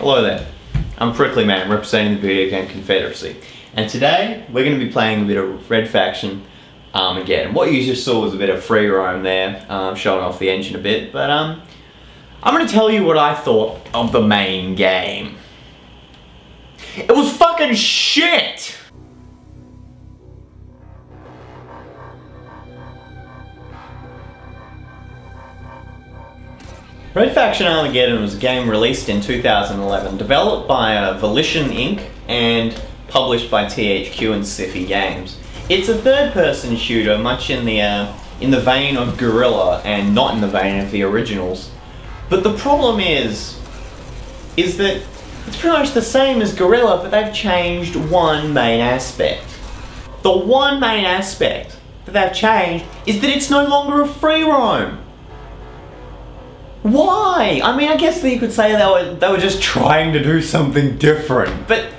Hello there, I'm Prickly Man representing the video game Confederacy, and today we're going to be playing a bit of Red Faction Armageddon. What you just saw was a bit of free roam there, showing off the engine a bit, but I'm going to tell you what I thought of the main game. It was fucking shit! Red Faction Armageddon was a game released in 2011, developed by Volition Inc. and published by THQ and Sci-Fi Games. It's a third-person shooter, much in the vein of Guerrilla and not in the vein of the originals. But the problem is that it's pretty much the same as Guerrilla, but they've changed one main aspect. The one main aspect that they've changed is that it's no longer a free roam. Why? I mean, I guess that you could say they were just trying to do something different, but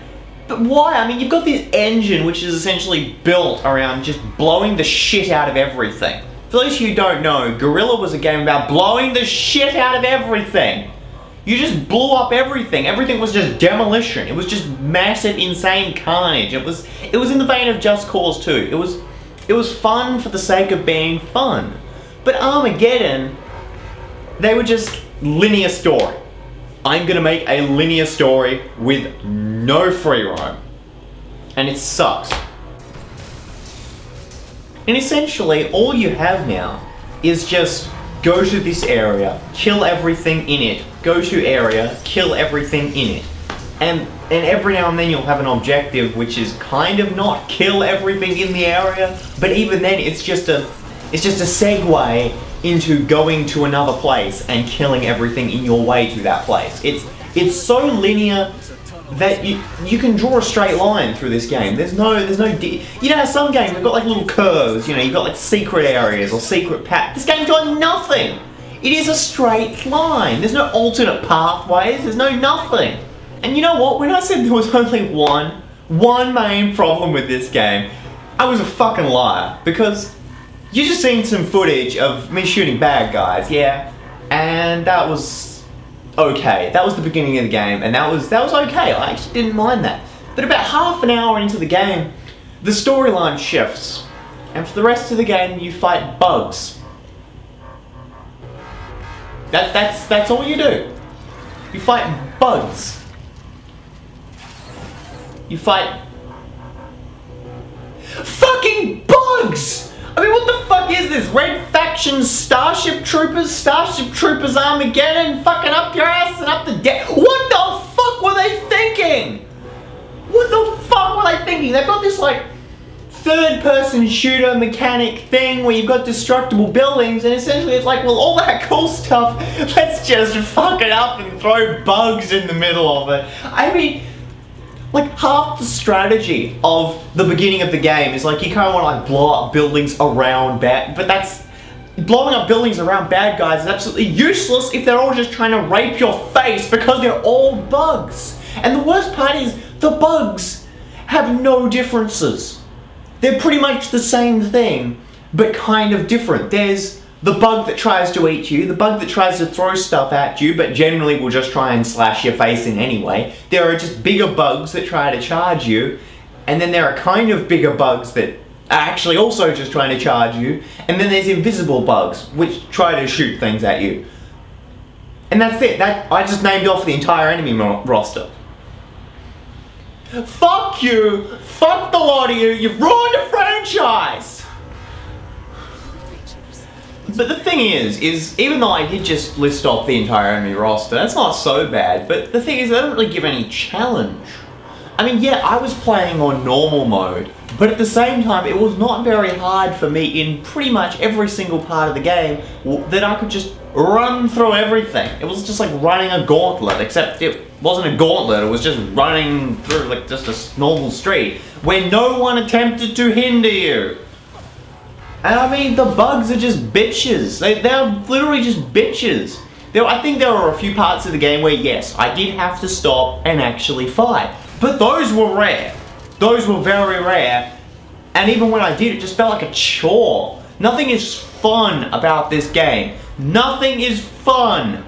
why? I mean, you've got this engine which is essentially built around just blowing the shit out of everything. For those of you who don't know, Guerrilla was a game about blowing the shit out of everything. You just blew up everything. Everything was just demolition. It was just massive, insane carnage. It was in the vein of Just Cause 2. It was fun for the sake of being fun. But Armageddon, they were just linear story. I'm gonna make a linear story with no free roam. And it sucks. And essentially, all you have now is just go to this area, kill everything in it, go to area, kill everything in it. And every now and then you'll have an objective which is kind of not kill everything in the area, but even then it's just a segue into going to another place and killing everything in your way to that place. It's so linear that you can draw a straight line through this game. There's no you know how some games have got like little curves, you know, you've got like secret areas or secret paths. This game's got nothing. It is a straight line. There's no alternate pathways, there's no nothing. And you know what, when I said there was only one main problem with this game, I was a fucking liar, because you just seen some footage of me shooting bad guys, yeah, and that was okay. That was the beginning of the game, and that was okay. I actually didn't mind that. But about half an hour into the game, the storyline shifts, and for the rest of the game, you fight bugs. That's all you do. You fight bugs. You fight fucking bugs! I mean, what the fuck is this? Red Faction Starship Troopers? Starship Troopers Armageddon? Fucking up your ass and up the deck? What the fuck were they thinking? What the fuck were they thinking? They've got this like third-person shooter mechanic thing where you've got destructible buildings, and essentially it's like, well, all that cool stuff, let's just fuck it up and throw bugs in the middle of it. I mean, like, half the strategy of the beginning of the game is like you kind of want to like blow up buildings around blowing up buildings around bad guys is absolutely useless if they're all just trying to rape your face, because they're all bugs. And the worst part is the bugs have no differences. They're pretty much the same thing, but kind of different. There's the bug that tries to eat you, the bug that tries to throw stuff at you, but generally will just try and slash your face in anyway. There are just bigger bugs that try to charge you, and then there are kind of bigger bugs that are actually also just trying to charge you, and then there's invisible bugs, which try to shoot things at you. And that's it. I just named off the entire enemy roster. Fuck you! Fuck the lot of you! You've ruined a franchise! But the thing is even though I did just list off the entire enemy roster, that's not so bad, but the thing is, they don't really give any challenge. I mean, yeah, I was playing on normal mode, but at the same time, it was not very hard for me in pretty much every single part of the game that I could just run through everything. It was just like running a gauntlet, except it wasn't a gauntlet, it was just running through like just a normal street, where no one attempted to hinder you. And I mean, the bugs are just bitches. They're literally just bitches. I think there were a few parts of the game where, yes, I did have to stop and actually fight. But those were rare. Those were very rare. And even when I did, it just felt like a chore. Nothing is fun about this game. Nothing is fun.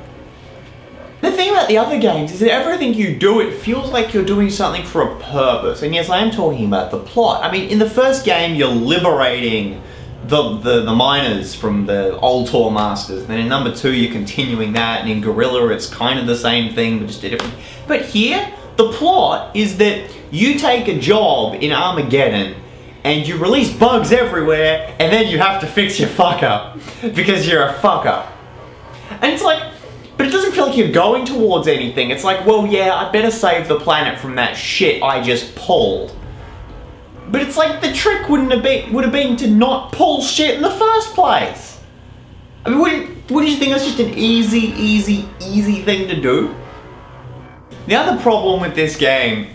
The thing about the other games is that everything you do, it feels like you're doing something for a purpose. And yes, I am talking about the plot. I mean, in the first game, you're liberating the miners from the old Tour Masters. Then in number 2, you're continuing that. And in Guerrilla, it's kind of the same thing, but just a different... But here, the plot is that you take a job in Armageddon and you release bugs everywhere, and then you have to fix your fuck up because you're a fuck up. And it's like... But it doesn't feel like you're going towards anything. It's like, well, yeah, I'd better save the planet from that shit I just pulled. But it's like the trick would have been to not pull shit in the first place. I mean, wouldn't you think that's just an easy thing to do? The other problem with this game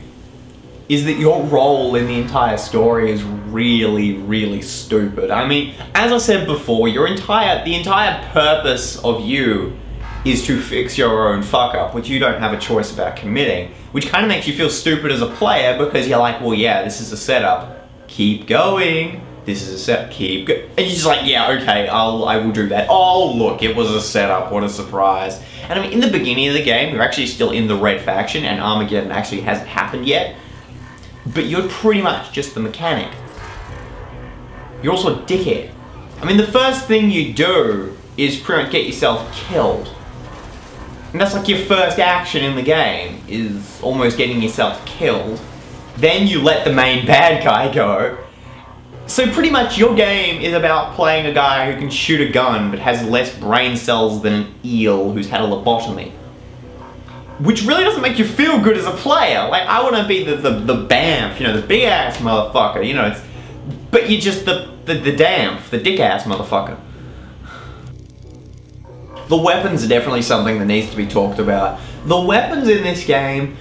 is that your role in the entire story is really stupid. I mean, as I said before, the entire purpose of you is to fix your own fuck up, which you don't have a choice about committing, which kind of makes you feel stupid as a player because you're like, well, yeah, this is a setup. Keep going. This is a setup. Keep going. And you're just like, yeah, okay, I will do that. Oh, look, it was a setup. What a surprise. And I mean, in the beginning of the game, you're actually still in the red faction and Armageddon actually hasn't happened yet, but you're pretty much just the mechanic. You're also a dickhead. I mean, the first thing you do is pretty much get yourself killed. And that's like your first action in the game, is almost getting yourself killed. Then you let the main bad guy go. So pretty much your game is about playing a guy who can shoot a gun but has less brain cells than an eel who's had a lobotomy. Which really doesn't make you feel good as a player. Like, I want to be the BAMF, you know, the big ass motherfucker, you know, it's... But you're just the DAMF, the dick ass motherfucker. The weapons are definitely something that needs to be talked about. The weapons in this game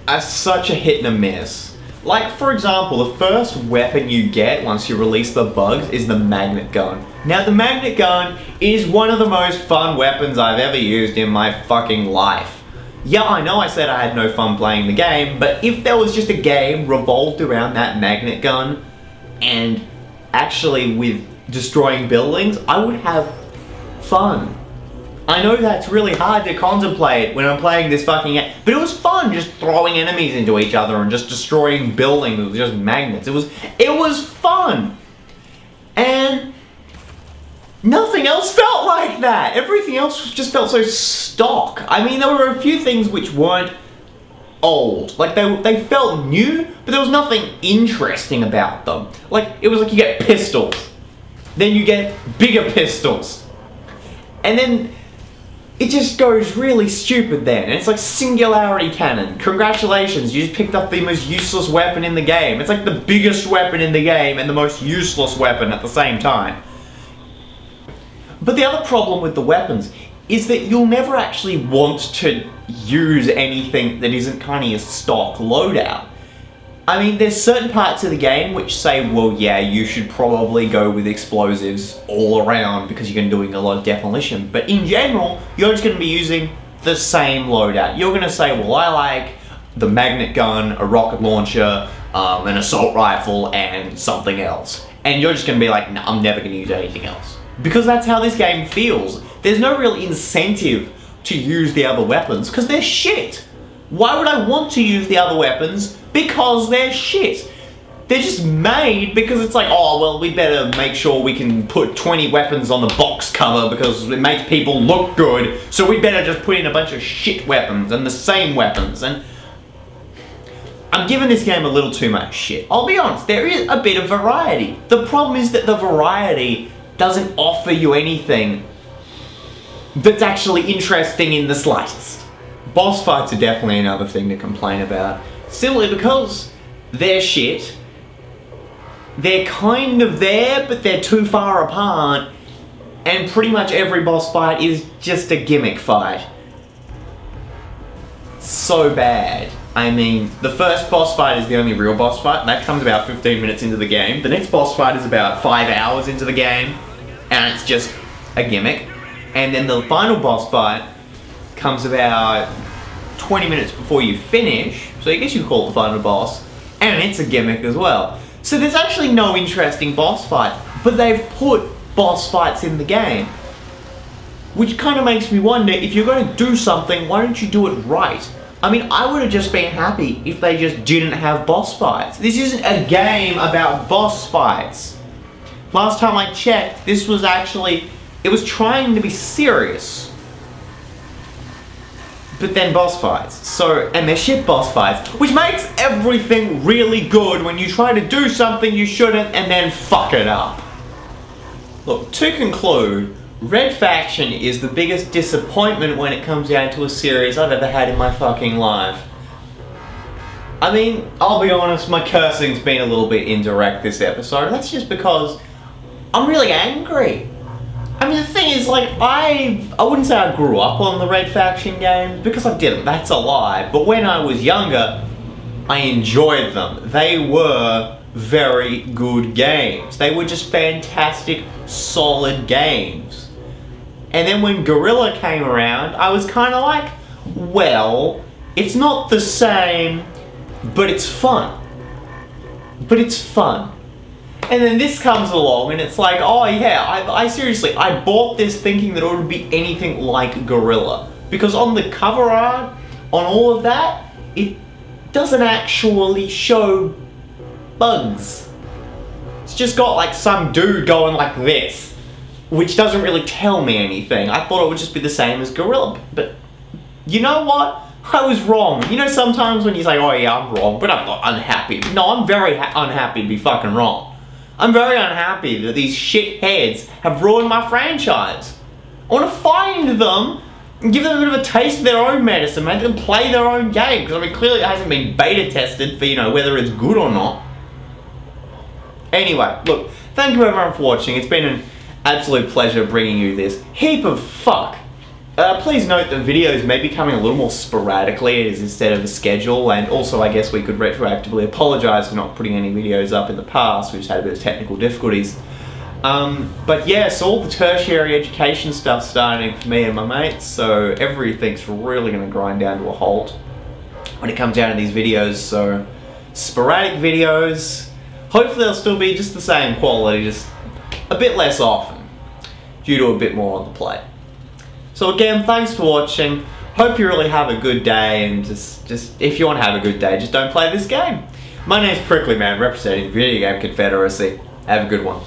are such a hit and a miss. Like, for example, the first weapon you get once you release the bugs is the magnet gun. Now, the magnet gun is one of the most fun weapons I've ever used in my fucking life. Yeah, I know I said I had no fun playing the game, but if there was just a game revolved around that magnet gun and actually with destroying buildings, I would have fun. I know that's really hard to contemplate when I'm playing this fucking game, but it was fun just throwing enemies into each other and just destroying buildings with just magnets. It was fun. And nothing else felt like that. Everything else just felt so stock. I mean, there were a few things which weren't old. Like, they felt new, but there was nothing interesting about them. Like, it was like you get pistols, then you get bigger pistols, and then it just goes really stupid then. And it's like singularity cannon. Congratulations, you just picked up the most useless weapon in the game. It's like the biggest weapon in the game and the most useless weapon at the same time. But the other problem with the weapons is that you'll never actually want to use anything that isn't kind of your stock loadout. I mean, there's certain parts of the game which say, well, yeah, you should probably go with explosives all around because you're going to be doing a lot of demolition. But in general, you're just going to be using the same loadout. You're going to say, well, I like the magnet gun, a rocket launcher, an assault rifle, and something else. And you're just going to be like, no, I'm never going to use anything else. Because that's how this game feels. There's no real incentive to use the other weapons because they're shit. Why would I want to use the other weapons? Because they're shit. They're just made because it's like, oh, well, we better make sure we can put 20 weapons on the box cover because it makes people look good, so we better just put in a bunch of shit weapons and the same weapons. And I'm giving this game a little too much shit. I'll be honest, there is a bit of variety. The problem is that the variety doesn't offer you anything that's actually interesting in the slightest. Boss fights are definitely another thing to complain about. Simply because they're shit. They're kind of there, but they're too far apart. And pretty much every boss fight is just a gimmick fight. So bad. I mean, the first boss fight is the only real boss fight, and that comes about 15 minutes into the game. The next boss fight is about 5 hours into the game, and it's just a gimmick. And then the final boss fight comes about 20 minutes before you finish, so I guess you call it the final boss, and it's a gimmick as well. So there's actually no interesting boss fight, but they've put boss fights in the game. Which kind of makes me wonder, if you're going to do something, why don't you do it right? I mean, I would have just been happy if they just didn't have boss fights. This isn't a game about boss fights. Last time I checked, this was actually, it was trying to be serious. But then boss fights. So, and they're shit boss fights, which makes everything really good when you try to do something you shouldn't and then fuck it up. Look, to conclude, Red Faction is the biggest disappointment when it comes down to a series I've ever had in my fucking life. I mean, I'll be honest, my cursing's been a little bit indirect this episode, and that's just because I'm really angry. I mean, the thing is, like, I wouldn't say I grew up on the Red Faction games, because I didn't, that's a lie. But when I was younger, I enjoyed them. They were very good games. They were just fantastic, solid games. And then when Guerrilla came around, I was kind of like, well, it's not the same, but it's fun. But it's fun. And then this comes along and it's like, oh yeah, I seriously, I bought this thinking that it would be anything like Guerrilla. Because on the cover art, on all of that, it doesn't actually show bugs. It's just got like some dude going like this, which doesn't really tell me anything. I thought it would just be the same as Guerrilla, but you know what? I was wrong. You know, sometimes when you say, oh yeah, I'm wrong, but I'm not unhappy. No, I'm very unhappy to be fucking wrong. I'm very unhappy that these shitheads have ruined my franchise. I want to find them and give them a bit of a taste of their own medicine, make them play their own game, because I mean, clearly it hasn't been beta tested for, you know, whether it's good or not. Anyway, look, thank you everyone for watching. It's been an absolute pleasure bringing you this heap of fuck. Please note that videos may be coming a little more sporadically as instead of a schedule, and also I guess we could retroactively apologise for not putting any videos up in the past. We've just had a bit of technical difficulties. But yeah, so all the tertiary education stuff's starting for me and my mates, so everything's really going to grind down to a halt when it comes down to these videos. So sporadic videos, hopefully they'll still be just the same quality, just a bit less often, due to a bit more on the plate. So again, thanks for watching. Hope you really have a good day, and just if you want to have a good day, just don't play this game. My name's Prickly Man, representing Video Game Confederacy. Have a good one.